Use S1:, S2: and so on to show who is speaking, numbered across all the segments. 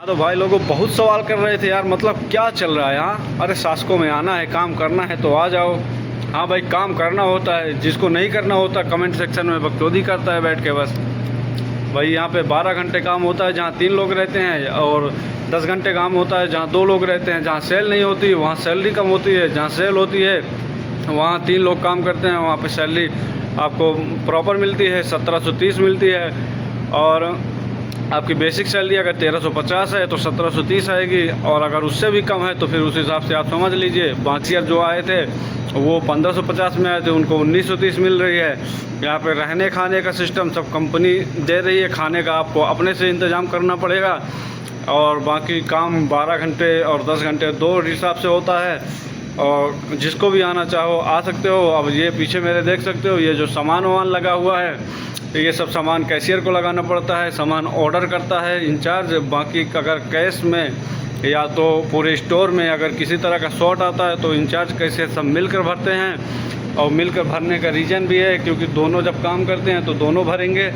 S1: हाँ तो भाई लोगों बहुत सवाल कर रहे थे यार, मतलब क्या चल रहा है यहाँ। अरे शासकों में आना है, काम करना है तो आ जाओ। हाँ भाई काम करना होता है, जिसको नहीं करना होता कमेंट सेक्शन में बकचोदी करता है बैठ के बस। भाई यहाँ पे 12 घंटे काम होता है जहाँ 3 लोग रहते हैं, और 10 घंटे काम होता है जहाँ 2 लोग रहते हैं। जहाँ सेल नहीं होती वहाँ सैलरी कम होती है, जहाँ सेल होती है वहाँ 3 लोग काम करते हैं, वहाँ पे सैलरी आपको प्रॉपर मिलती है, 1730 मिलती है। और आपकी बेसिक सैलरी अगर 1350 है तो 1730 आएगी, और अगर उससे भी कम है तो फिर उस हिसाब से आप समझ लीजिए। बाकी जो आए थे वो 1550 में आए थे, उनको 1930 मिल रही है। यहाँ पे रहने खाने का सिस्टम सब कंपनी दे रही है, खाने का आपको अपने से इंतज़ाम करना पड़ेगा। और बाकी काम 12 घंटे और 10 घंटे दो हिसाब से होता है। और जिसको भी आना चाहो आ सकते हो। अब ये पीछे मेरे देख सकते हो, ये जो सामान वामान लगा हुआ है, ये सब सामान कैशियर को लगाना पड़ता है, सामान ऑर्डर करता है इंचार्ज। बाकी अगर कैश में या तो पूरे स्टोर में अगर किसी तरह का शॉर्ट आता है तो इंचार्ज कैशियर सब मिलकर भरते हैं। और मिलकर भरने का रीज़न भी है क्योंकि दोनों जब काम करते हैं तो दोनों भरेंगे।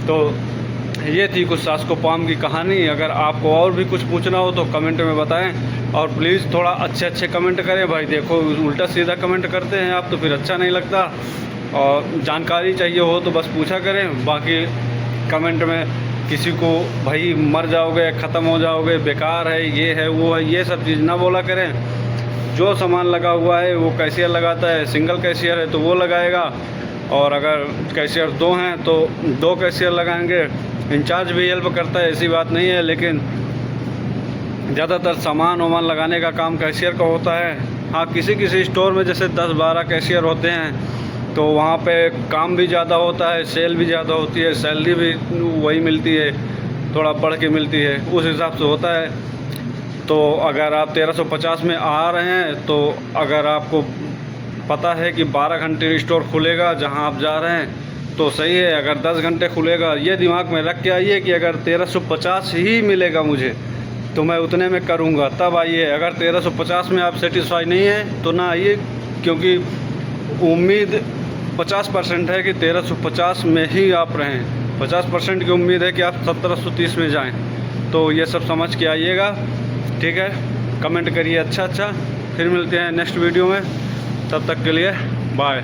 S1: तो ये थी कुछ शासको पाम की कहानी। अगर आपको और भी कुछ पूछना हो तो कमेंट में बताएं, और प्लीज़ थोड़ा अच्छे कमेंट करें भाई। देखो उल्टा सीधा कमेंट करते हैं आप तो फिर अच्छा नहीं लगता। और जानकारी चाहिए हो तो बस पूछा करें। बाकी कमेंट में किसी को भाई मर जाओगे, ख़त्म हो जाओगे, बेकार है, ये है वो है, ये सब चीज़ ना बोला करें। जो सामान लगा हुआ है वो कैशियर लगाता है, सिंगल कैशियर है तो वो लगाएगा, और अगर कैशियर 2 हैं तो 2 कैशियर लगाएंगे। इंचार्ज भी हेल्प करता है, ऐसी बात नहीं है, लेकिन ज़्यादातर सामान वामान लगाने का काम कैशियर का होता है। हाँ किसी स्टोर में जैसे 10-12 कैशियर होते हैं तो वहाँ पे काम भी ज़्यादा होता है, सेल भी ज़्यादा होती है, सैलरी भी वही मिलती है, थोड़ा बढ़ के मिलती है, उस हिसाब से होता है। तो अगर आप 1350 में आ रहे हैं तो अगर आपको पता है कि 12 घंटे स्टोर खुलेगा जहाँ आप जा रहे हैं तो सही है। अगर 10 घंटे खुलेगा ये दिमाग में रख के आइए कि अगर 1350 ही मिलेगा मुझे तो मैं उतने में करूँगा, तब आइए। अगर 1350 में आप सेटिस्फाई नहीं है तो ना आइए, क्योंकि उम्मीद 50% है कि 1350 में ही आप रहें। 50% की उम्मीद है कि आप 1730 में जाएं। तो ये सब समझ के आइएगा, ठीक है। कमेंट करिए अच्छा। फिर मिलते हैं नेक्स्ट वीडियो में, तब तक के लिए बाय।